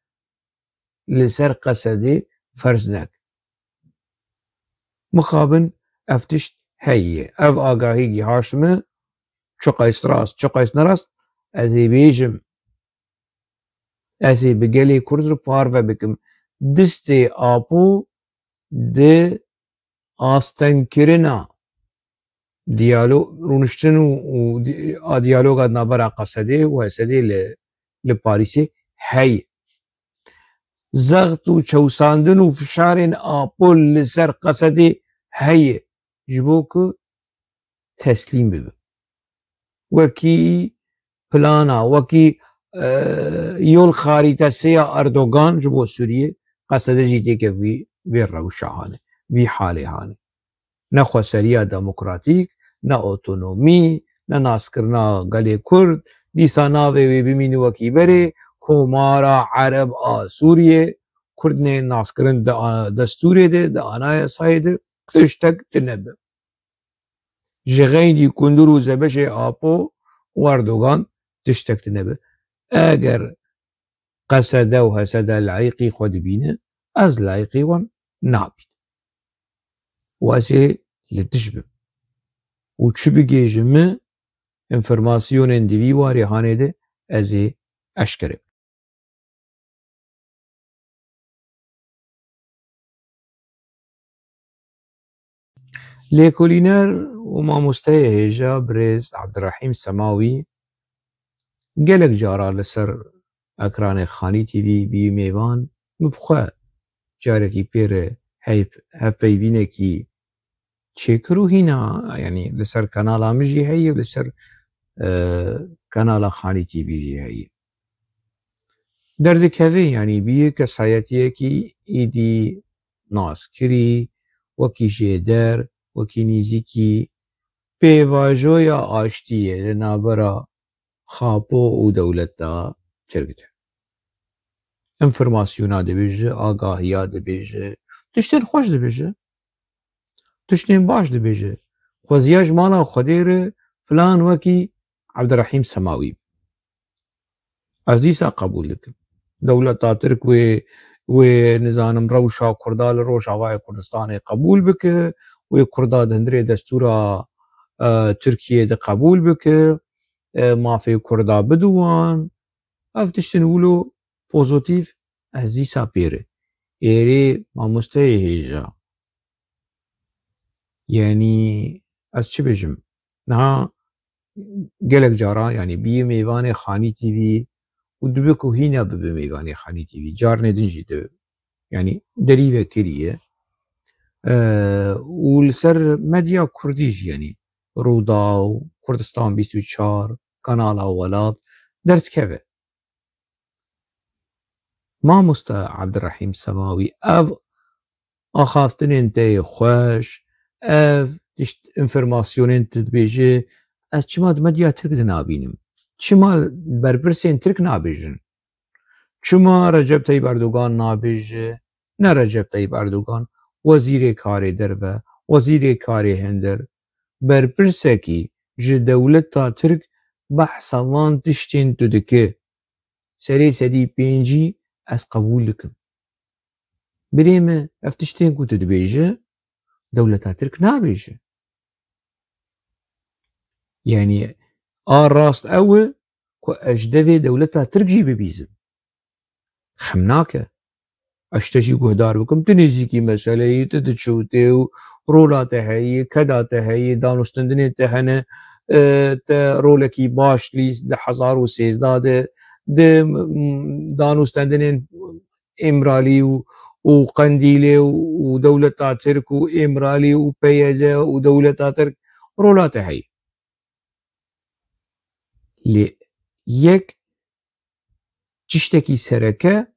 لسر قصدي فرزنك مخابن افتشت هي اف آگاهی هاشمه چقایست راست چقایست نراست ازي بيجم ازي بقالي كرد بارفا بكم دستي آبو د آستنكرنا ديالوج رونشتن و ديالوج ادنا برا قصدي وهسدي لباريسي هي زغط و چوساندن و فشارن آپول لسر قصدي هي جبوكو تسليم ببه وكي بلانا وكي يول خارطة سيا أردوغان جبو سوريا قصده جيتي كفي الروشة هاني في حالي هاني نخو سريا ديمقراطيك نا اوتونومي نا ناسكرنا غالي كرد ديسا ناوي بمين وكي بري كومارا عرب سوريا كردني ناسكرن دستوري دا انايا سايد تشتك تنبه جغيني كندرو زبشي آبو واردوغان تشتك تنبه اگر قصده و هسده العيقي خود بينه از العيقي وان نابد واسي لتشبه وچه بگیجمه انفرماسیون دیوی واری هانه ده ازي اشکره ليكولينر وما مستهي هجا بريز عبد الرحيم سماوي قالك جارا لسر اكران خاني تي في بي ميوان مبخوا جاركي بير هفي بينكي چكرو هنا يعني لسر كانالا مجي هي ولسر كانالا خاني تي في جي هي دردك هذي يعني بيه كسايتيه كي ايدي ناس كري وكي جيدر وكي نيزيكي بيواجويا آشتيه لنابرا خابو و دولتا تركته انفرماسيونا دي بيجي آگاهيا دي بيجي تشتين خوش دي بيجي تشتين باش دي بيجي خوزياج مالا خدير فلان وكي عبد الرحيم سماوي ازديسا قبول لكم دولتا ترك ونظام روشا كردال روشا واي كردستان قبول بك وكرداد هندري دستورا تركيا دي قبول بك ما في كردا بدوان افتشتن ولو بوزيتيف ازديسا بيري ايري ما مستهي هيجا يعني از چه بجم نها قلق جارا يعني بي ميوان خاني تي في ودبكو هنا ببي ميوان خاني تي في جار ندنجي دو يعني دريوه كريه ولسر مديا كرديج يعني رودا وكردستان 24 قناة اولاد درت كذا ما عبد الرحيم سماوي اف آخافتنین تای خوش اف تشت انفرماسیونین تدبیجه از چما مدیا ترک نابینم چما برپرسین ترک نابیجن چما رجب طیب اردوغان نابیجه نه رجب طیب اردوغان وزیر کاری دربه وزیر کاری هندر برپرسکی جه دولت تا ترک بحثوان تشتین تو دکه سری سدی پینجی از قبول دکم بريمه افتشتين كنت دبيجه دولة ترك نابيجه يعني راست او كو اجدفي دولة ترك جي ببيزم خمناك اشتشي قهدار بكم تنزيكي مسألة تدشوتي رولات هي كدات هي دانوستندني تهنه رولكي باش ليس ده 1013 ده دانوستندنين امرالي وقنديلي ودولة ترك وإمرالي وبيجة ودولة ترك رولات هي يك تشتكي سركة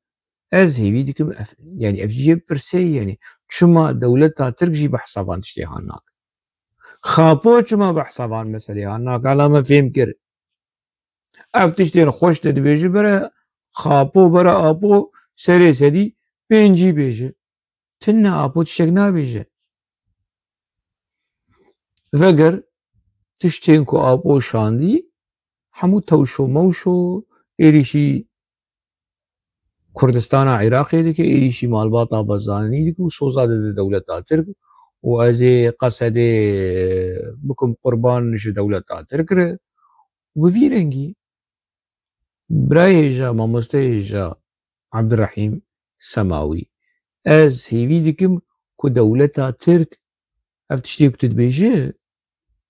از هيفي ديكم يعني افجي برسي يعني شما دولة ترك جي بحسابان تشتي هناك خابو شما بحسابان مسألة هناك على ما فهم كر افتشتين خوش تدبيجي برا خابو برا ابو سري سدي بينجي بيجي تنا ابو تشتكنا بيجي فقر تشتين كو ابو شاندي حمو توشو موشو إيريشي كردستان عراقي ديك إيريشي مالباطا بزاني ديك وصوزاد دولة ترك وازي قصد بكم قربان نش دولة ترك وبفيرنجي براي جا مامستي جا عبد الرحيم سماوي از هيفي ديكم كو دولة ترك افتشتيك تدبيجي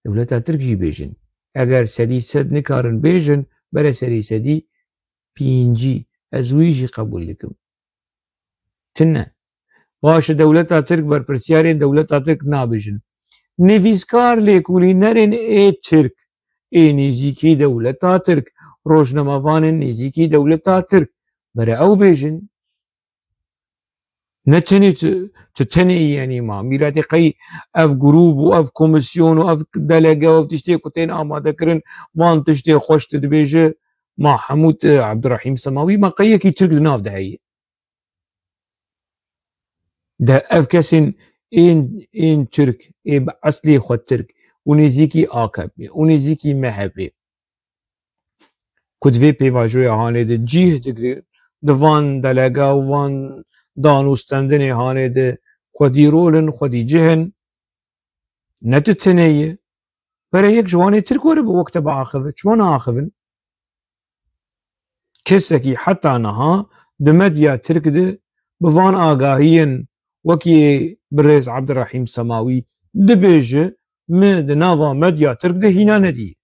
دولة ترك جي بيجن اگر سدي سد نكارن بيجن برا سري سدي بينجي ازويجي قبول لكم تنه باش دولة ترك برپرسيارين دولة ترك نابيجن نفيسكار ليكولينرين اي ترك اي نيزيكي دولة ترك روجنمافان نيزيكي دولة ترك برا او بيجن نتني تتني يعني ما ميراتي قي اف جروب واف كوميسيون واف دلقه واف تشتي كتين اماده كرن وان تشتي خوش تدبيجه مع حمود عبد الرحيم سماوي ما قيكي ترك ناف ده هي ده اف كسن ان ترك اي اصلي خو ترك ونزيكي اكب ونزيكي مهبي كنت في بيفاجويا هاني ده جيه دفان دلقه وان دانوستندني هاني ده خودي رولن خودي جهن نتتنيه برا يك جواني ترك ورا بوقت باخذ شلون اخذن كسكي حتى نها بمديا ترك ده بفان آگاهين وكي بريز عبد الرحيم سماوي دبيجه من نافا مديا ترك ده هنا ندي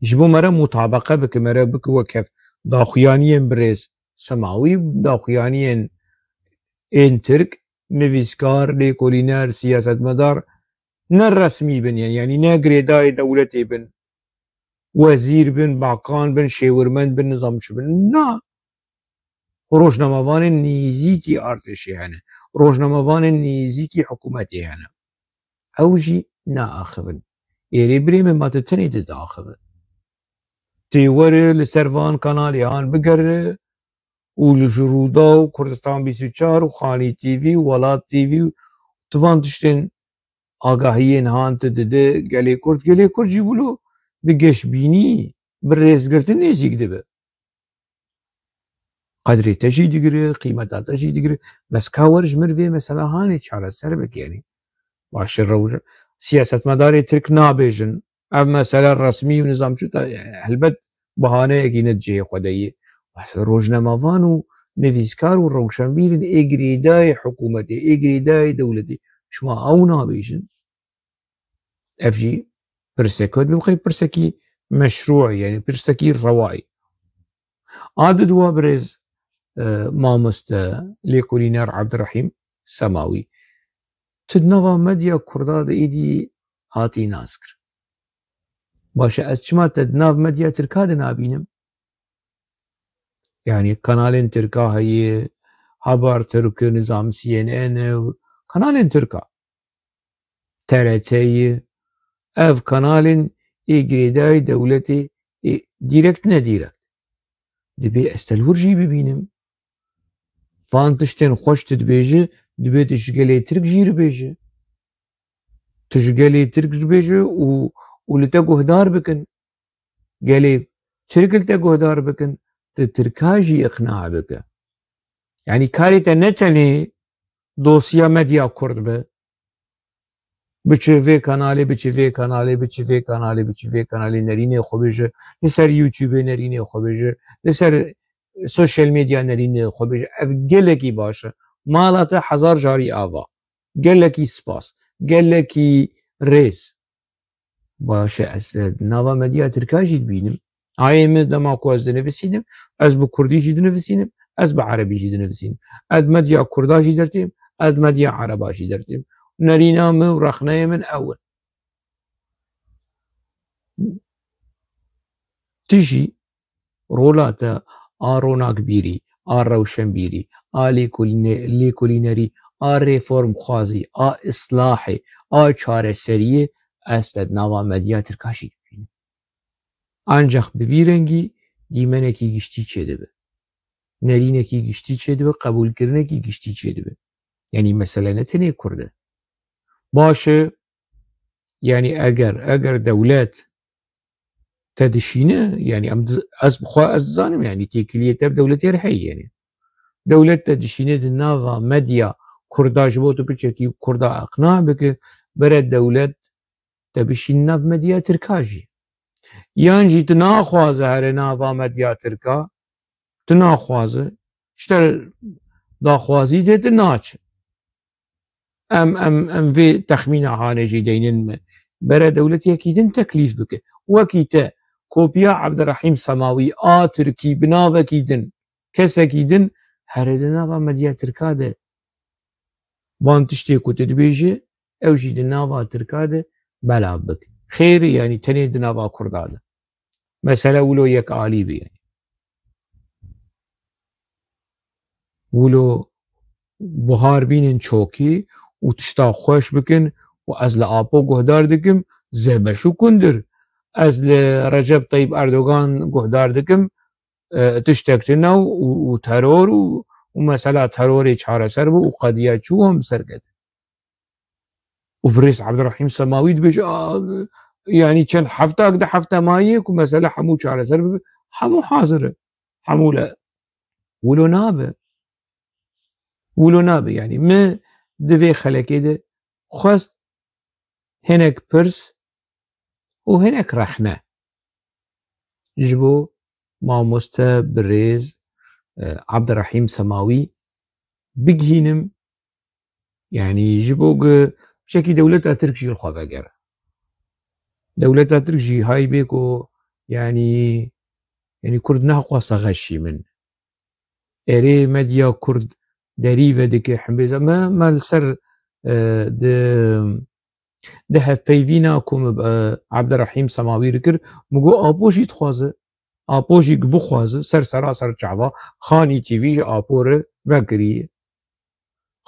يجبو مرة مطابقة بك مرة بك وكيف داخيانيين بريز سماوي داخيانيين ان ترك نفيسكار ليكولينار سياسة مدار نرسمي بن يعني ناقري داي دولتي بن وزير بن باقان بن شيورمند بن نظام شو بن نا روجنامه‌وان نزیکی ارتشی هنه روجنامه‌وان نزیکی حکومتی هنه اوجی ناخذن ایری بریم ما تتنی تداخذ تیور لسروان کانالی هان بگر ولجرودا و کردستان 24 و خانی تیوی و ولات تیوی توان تشتن آگاهیین هان تدده گلی کرد جیبولو بگش بینی بررزگرتن نزیک دبه قدري تجي دقري قيمتها تجي دقري بس كاورج مرفي مثلا هاني على سربك يعني باش الروج سياسة مداري ترك نابيجن اما مثلا رسمي ونظام شو هلبت بهانه اكي نتجي خدي بس روجنامه‌وان نفيسكار وروشنبيل اجري داي حكومتي اجري داي دولتي شما او نابيجن اف جي برسكوت ببقي برسكي مشروع يعني برسكي روائي عدد وابرز مامست ليكولينار عبد الرحيم سماوي تدنوا مديا كرداد ايدي هاتي ناسكر باشا اشما تدناف مديا تركاد نابينم يعني قنالين تركا هي Haber Türk, Nizam CNN kanalên Türk a. TRT'yi ev kanalên girêdayê dewletê direkt ne direkt. Dibe ez telhur jî bibînim. Van tiştên xweş tu dibêje, dibe tu ji gelê Tirk jî ribêje. Tu ji gelê Tirk ribêje û li te guhdar bikin. Gelê Tirk li te guhdar bikin, tu Tirka jî iqna bike. Yani karê te ne tenê dosya medya Kurd be. Biçi vê kanalê, biçi vê kanalê, biçi vê kanalê, biçi vê kanalê nerînê xwe bêje, li ser YouTubeê nerînê xwe bêje, li ser social medya nerînê xwe bêje. Ev gelekî baş e. Mala te hezar carî ava. Gelekî spas. Gelekî rêz. Baş e ez nava medya Tirka jî dibînim. Ayê min dema ku ez dinivîsînim, ez bi Kurdî jî dinivîsînim, ez bi Erebî jî dinivîsînim. Ez medya Kurda jî dertêm, ez medya Ereba jî dertêm. Nerîna min û rexneyê min ew in. Tu jî rola te a ronakbîrî, a rewşenbîrî, a lêkolînerî, a rêformxwazî, a islahê, a çareseriyê ez te di nava medya Tirka jî dibînim. Ancak bi vî rengî dîmenekî giştî çêdibe. Nerînekî giştî çêdibe, qebûlkirinekî giştî çêdibe. Yani mesele ne tenê Kurd e. Baş e yani eger dewlet te dişîne yani ez bixwe ez dizanim yani têkiliyê te bi dewletê re heye yani. Dewlet te dişîne di nava medya Kurda ji bo tu piçekî Kurda iqna bike bere dewlet te bişîn nav medya Tirka jî. Yan jî tu naxwaze here nava medya Tirka, tu naxwaze ji te daxwazî tê tu naçe. Em vê texmîna hanê jî deynin me bere dewletiyekî din teklîf bike. Wekî te kopya Abdirehîm Semawî a Tirkî bi navekî din kesekî din here di nava medya Tirka de van tiştê ku tu dibêje ew jî di nava Tirka de belav bike. Xêr yani tenê di nava Kurda de. Mesele wilo yek alî be yani. Wilo buhar bînin çokî û tişta xweş bikin û ez li apo guhdar dikim zebeş û kundir. Ez li Recep Tayyip Erdogan guhdar dikim tiştek tune û teror û mesela terorê çareser bû û qediya çû hem serkete. û birêz Abdirehîm Semawî dibêje yani çend heftak di hefte mayê ku mesela hemû çareser bibe hemû hazir e. Hemû le wilo nabe. Wilo nabe yani me di vê xelekê de xwest hinek pirs û hinek rexne ji bo mamoste birêz Abdirehîm Semawî bigihînim yani ji bo şekî dewleta Tirk jî li xwe vegere. Dewleta Tirk jî hay bê ku yani Kurd naxwasa xeşî min. Erê medya Kurd derî vedike hembêza me li ser di hevpeyvîna ku me Abdirehîm Semawî dikir min got apo jî dixwaze. Apo jî bixwaze ser seraser çava Xanî TV ji apo re vekiriye.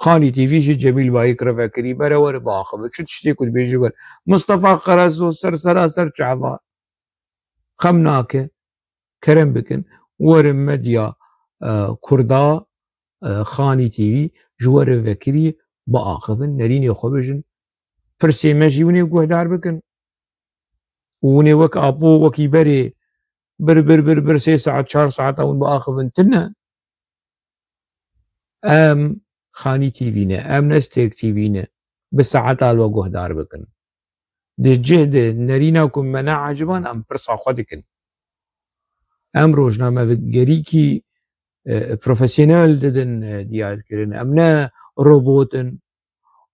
Xanî TV ji Cemîl Bayîk re vekirî bere were biaxive. Çi tiştê ku dibêje were Mustefa Qerezo ser seraser çava xem nake kerem bikin werin medya Kurda Xanî TV ji were vekirî biaxivin nerînê xwe bijin pirsê me jî hûnê guhdar bikin û hûnê wek apo wekî berê bir 3 saat 4 saeta hûn biaxivin tune em Xanî TV ne em Nestêrk TV ne bi saeta li we guhdar bikin. Di cih de nerîna ku me neaciban em pirsa xwe dikin. Em rojnamegerîkî profesyonel didin diyarkirin em ne robotin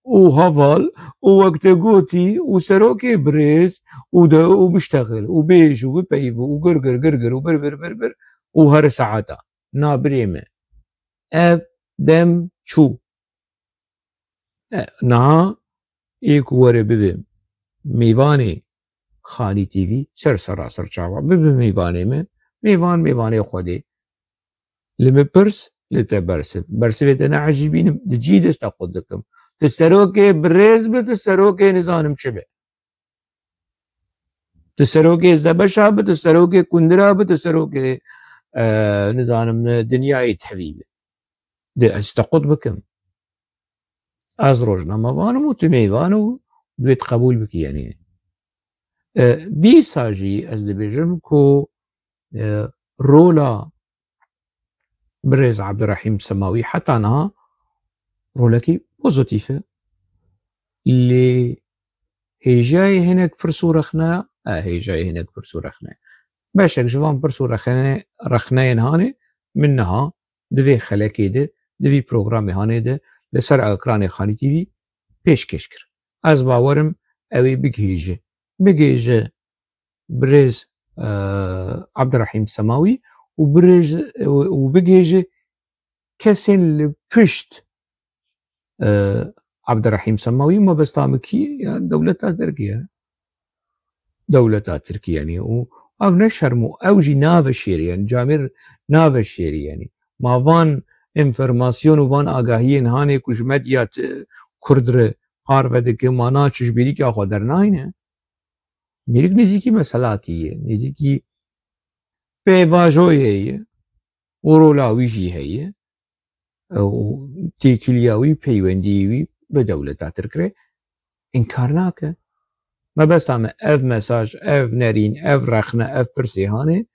û heval û wek te gotî û serokê birêz û biştexil û bêj û bipeyv û girgir û bir û her saeta na birê me ev dem çû niha ê ku were bibe mêvanê Xanî TV ser seraser çawa bibe mêvanê me mêvanê xwedê li me pirs لته برسف أنا عجيبين دجيد استقدكم تسروكي بريز بتسروكي نظام شبه تسروكي زبشة بتسروكي كندرة بتسروكي نظام دنياي حبيبي دي استقد بكم از روجنا مافانو تميفانو دويت قبول بك يعني دي ساجي از دبيجم كو رولا بريز عبد الرحيم سماوي حتى أنا رولكي بوزيتيفة اللي هي جاي هناك برسو رخنا هي جاي هناك برسو رخنا باشك جوان برسو رخناين هاني منها دوي خلاكي دوي بروغرامي هاني ده لسر اكراني خاني تي في پیش کشکر از باورم اوی بگیجه برز عبد الرحيم سماوي وبگیجه کسین لپشت عبد الرحيم سماوي ما بستامكي يعني دولتها تركيا يعني او نشرمو اوجي ناف الشيري يعني جامر ناف الشيري يعني ما فان انفرماسيون وان آگاهی هانه کش مدیات کردره هارود که مانا چشبیری که آخوا در ناینه میرک نزیکی مسئلاتیه نزیکی پیواجویه و رولاویجی هیه و تیکلیاوی پیوندیوی به دولتا ترکره انکار ناکه ما بس هم اف مساج اف نرین اف رخنه اف پرسی هانه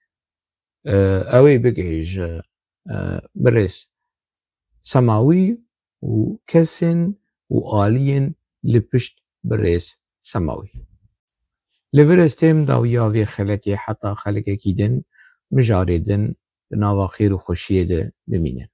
اوی بگهش برس سماوي وكسن وآلين لبشت بريس سماوي لفرس تيم داويا في خلقي حتى خلقي كيدن مجاردن بناوا خير وخشية دمينن